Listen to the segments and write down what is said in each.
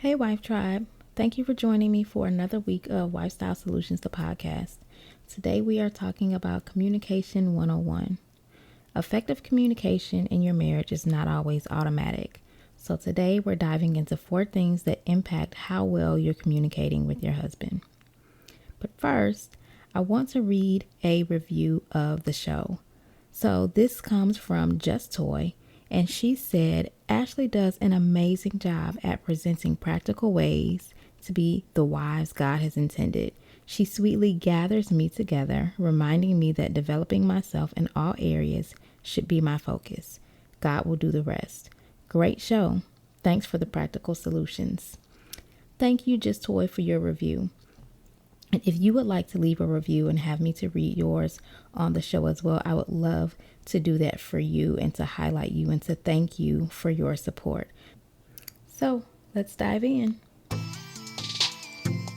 Hey, Wife Tribe. Thank you for joining me for another week of Lifestyle Solutions, the podcast. Today we are talking about Communication 101. Effective communication in your marriage is not always automatic. So today we're diving into 4 things that impact how well you're communicating with your husband. But first, I want to read a review of the show. So this comes from Just Toy, and she said, Ashley does an amazing job at presenting practical ways to be the wives God has intended. She sweetly gathers me together, reminding me that developing myself in all areas should be my focus. God will do the rest. Great show. Thanks for the practical solutions. Thank you, Just Toy, for your review. And if you would like to leave a review and have me to read yours on the show as well, I would love to do that for you and to highlight you and to thank you for your support. So let's dive in.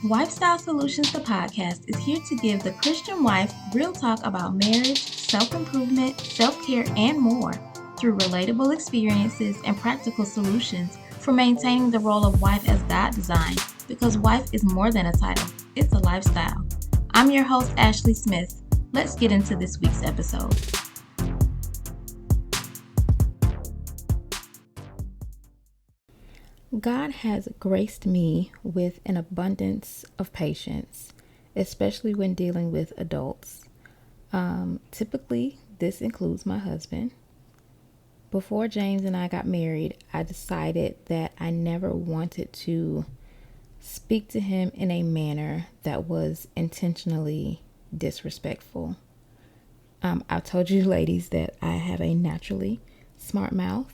Lifestyle Solutions, the podcast, is here to give the Christian wife real talk about marriage, self-improvement, self-care, and more through relatable experiences and practical solutions for maintaining the role of wife as God designed, because wife is more than a title, it's a lifestyle. I'm your host, Ashley Smith. Let's get into this week's episode. God has graced me with an abundance of patience, especially when dealing with adults. Typically, this includes my husband. Before James and I got married, I decided that I never wanted to speak to him in a manner that was intentionally disrespectful. I've told you ladies that I have a naturally smart mouth,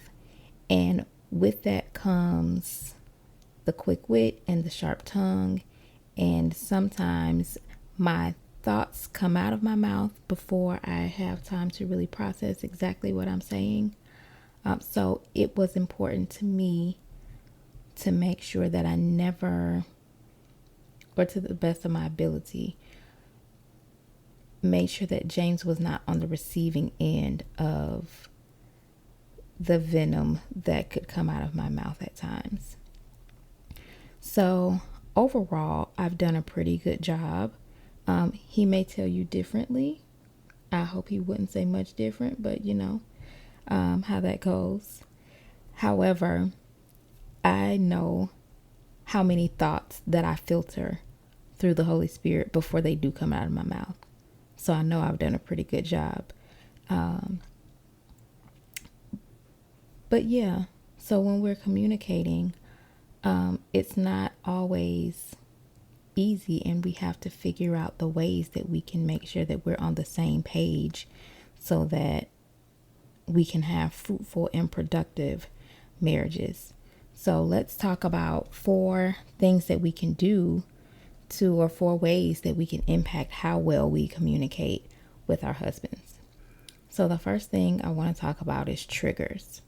and with that comes the quick wit and the sharp tongue, and sometimes my thoughts come out of my mouth before I have time to really process exactly what I'm saying. So it was important to me to make sure that I never, or to the best of my ability, made sure that James was not on the receiving end of the venom that could come out of my mouth at times. So overall, I've done a pretty good job. He may tell you differently. I hope he wouldn't say much different, but you know how that goes. However, I know how many thoughts that I filter through the Holy Spirit before they do come out of my mouth. So I know I've done a pretty good job. But yeah, so when we're communicating, it's not always easy, and we have to figure out the ways that we can make sure that we're on the same page so that we can have fruitful and productive marriages. So let's talk about 4 things that we can do or 4 ways that we can impact how well we communicate with our husbands. So the first thing I want to talk about is triggers.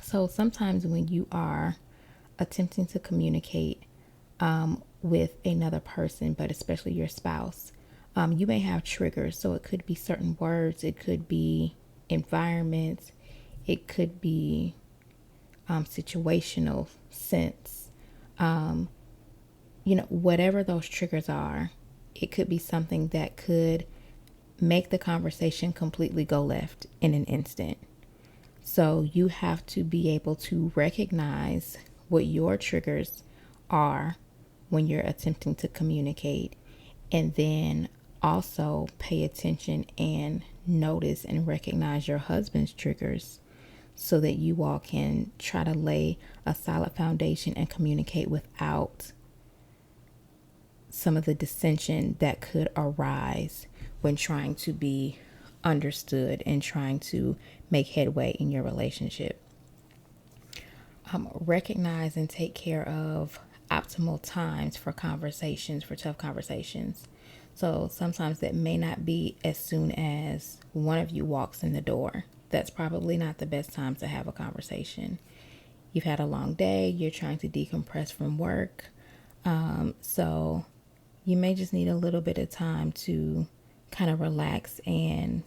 So sometimes when you are attempting to communicate with another person, but especially your spouse, you may have triggers. So it could be certain words, it could be environments, it could be situational sense. Whatever those triggers are, it could be something that could make the conversation completely go left in an instant. So you have to be able to recognize what your triggers are when you're attempting to communicate, and then also pay attention and notice and recognize your husband's triggers so that you all can try to lay a solid foundation and communicate without some of the dissension that could arise when trying to be understood and trying to make headway in your relationship. Recognize and take care of optimal times for conversations, for tough conversations. So sometimes that may not be as soon as one of you walks in the door. That's probably not the best time to have a conversation. You've had a long day, you're trying to decompress from work. So you may just need a little bit of time to kind of relax and,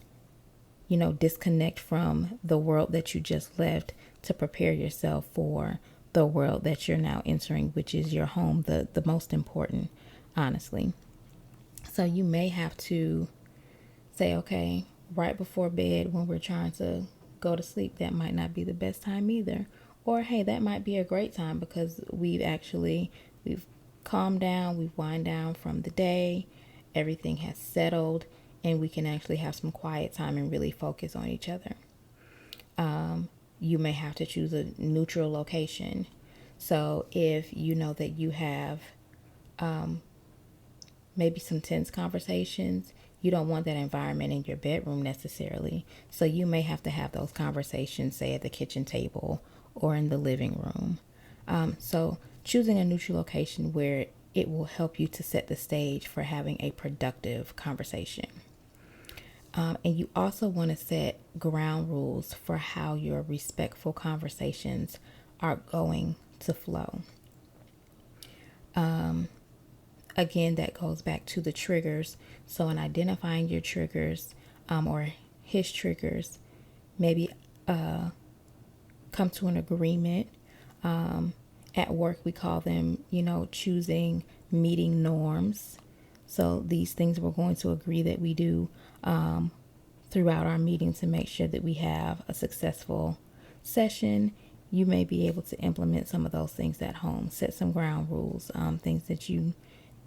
disconnect from the world that you just left to prepare yourself for the world that you're now entering, which is your home, the most important, honestly. So you may have to say, okay, right before bed when we're trying to go to sleep, that might not be the best time either. Or hey, that might be a great time because we've calmed down, we've wind down from the day, everything has settled, and we can actually have some quiet time and really focus on each other. You may have to choose a neutral location. So if you know that you have maybe some tense conversations, you don't want that environment in your bedroom necessarily. So you may have to have those conversations, say at the kitchen table or in the living room. So choosing a neutral location where it will help you to set the stage for having a productive conversation. And you also want to set ground rules for how your respectful conversations are going to flow. Again, that goes back to the triggers. So in identifying your triggers or his triggers, maybe come to an agreement. At work, we call them, choosing meeting norms. So these things we're going to agree that we do throughout our meeting to make sure that we have a successful session. You may be able to implement some of those things at home, set some ground rules, things that you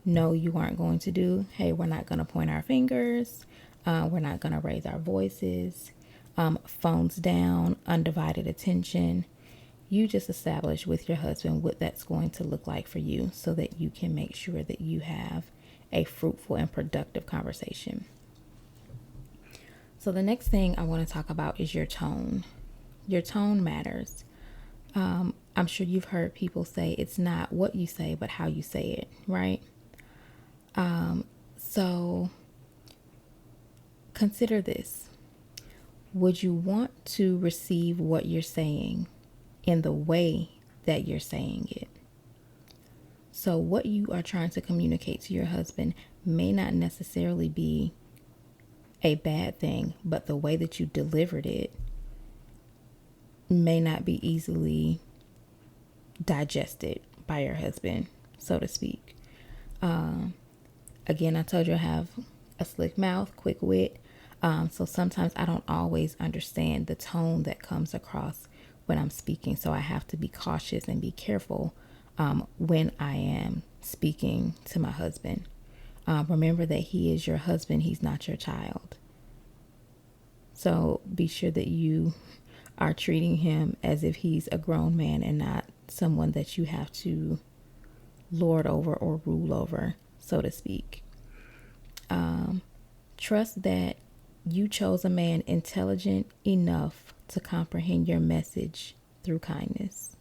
know you aren't going to do. Hey, we're not going to point our fingers. We're not going to raise our voices. Phones down, undivided attention. You just establish with your husband what that's going to look like for you so that you can make sure that you have a fruitful and productive conversation. So the next thing I want to talk about is your tone. Your tone matters. I'm sure you've heard people say it's not what you say, but how you say it, right? So consider this. Would you want to receive what you're saying in the way that you're saying it? So what you are trying to communicate to your husband may not necessarily be a bad thing, but the way that you delivered it may not be easily digested by your husband, so to speak. Again, I told you I have a slick mouth, quick wit. So sometimes I don't always understand the tone that comes across when I'm speaking. So I have to be cautious and be careful when I am speaking to my husband. Remember that he is your husband. He's not your child. So be sure that you are treating him as if he's a grown man and not someone that you have to lord over or rule over, so to speak. Trust that you chose a man intelligent enough to comprehend your message through kindness.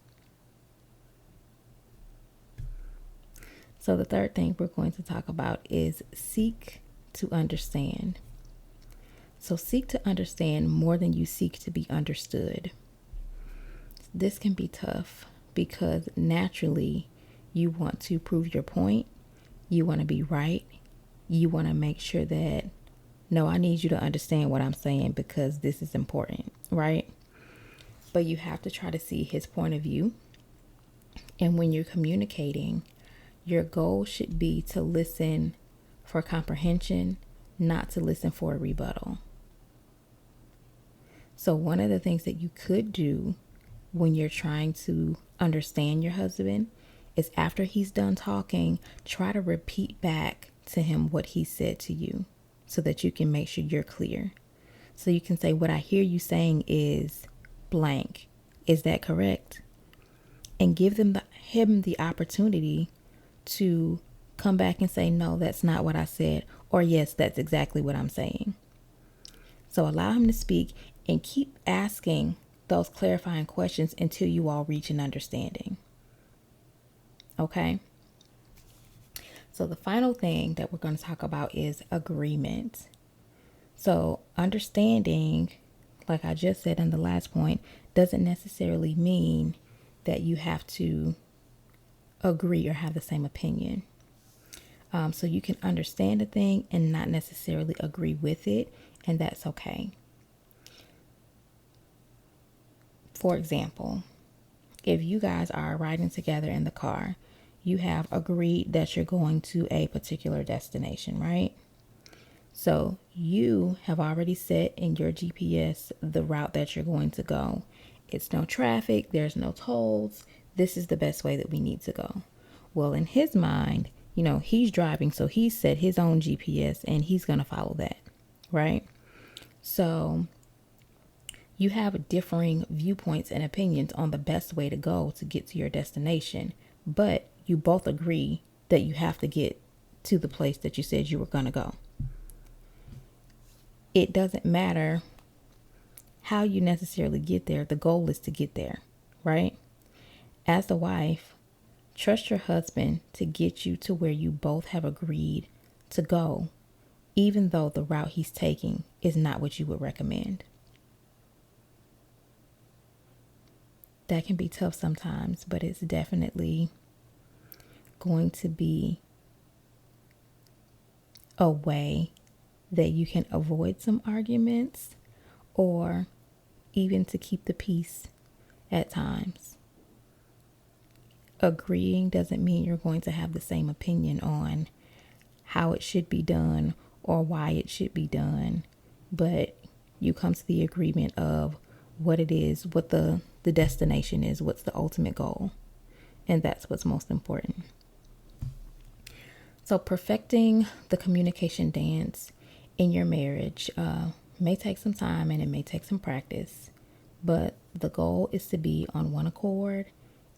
So the third thing we're going to talk about is seek to understand. So seek to understand more than you seek to be understood. This can be tough because naturally you want to prove your point. You want to be right. You want to make sure that, no, I need you to understand what I'm saying because this is important, right? But you have to try to see his point of view. And when you're communicating, your goal should be to listen for comprehension, not to listen for a rebuttal. So one of the things that you could do when you're trying to understand your husband is after he's done talking, try to repeat back to him what he said to you so that you can make sure you're clear. So you can say, what I hear you saying is blank. Is that correct? And give him the opportunity to come back and say, no, that's not what I said. Or yes, that's exactly what I'm saying. So allow him to speak and keep asking those clarifying questions until you all reach an understanding. Okay? So the final thing that we're going to talk about is agreement. So understanding, like I just said in the last point, doesn't necessarily mean that you have to agree or have the same opinion. So you can understand a thing and not necessarily agree with it, and that's okay. For example, if you guys are riding together in the car, you have agreed that you're going to a particular destination, right? So you have already set in your GPS the route that you're going to go. It's no traffic, there's no tolls. This is the best way that we need to go. Well, in his mind, he's driving, so he set his own GPS and he's going to follow that, right? So you have differing viewpoints and opinions on the best way to go to get to your destination, but you both agree that you have to get to the place that you said you were going to go. It doesn't matter how you necessarily get there. The goal is to get there, right? As the wife, trust your husband to get you to where you both have agreed to go, even though the route he's taking is not what you would recommend. That can be tough sometimes, but it's definitely going to be a way that you can avoid some arguments or even to keep the peace at times. Agreeing doesn't mean you're going to have the same opinion on how it should be done or why it should be done, but you come to the agreement of what it is, what the destination is, what's the ultimate goal, and that's what's most important. So perfecting the communication dance in your marriage may take some time and it may take some practice, but the goal is to be on one accord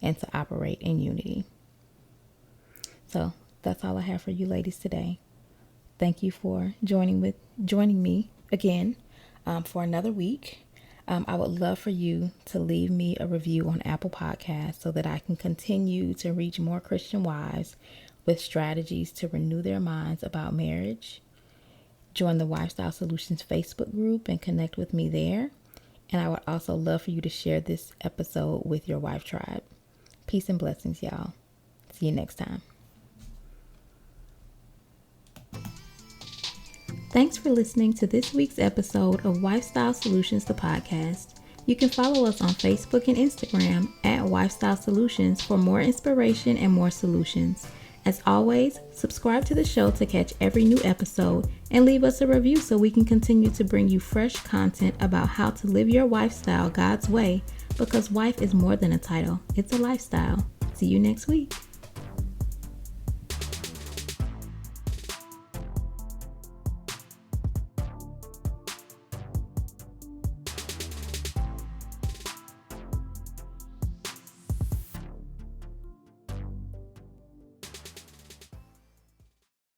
and to operate in unity. So that's all I have for you ladies today. Thank you for joining me again for another week. I would love for you to leave me a review on Apple Podcasts so that I can continue to reach more Christian wives with strategies to renew their minds about marriage. Join the Lifestyle Solutions Facebook group and connect with me there. And I would also love for you to share this episode with your wife tribe. Peace and blessings, y'all. See you next time. Thanks for listening to this week's episode of Lifestyle Solutions, the podcast. You can follow us on Facebook and Instagram at Lifestyle Solutions for more inspiration and more solutions. As always, subscribe to the show to catch every new episode and leave us a review so we can continue to bring you fresh content about how to live your lifestyle God's way, because wife is more than a title, it's a lifestyle. See you next week.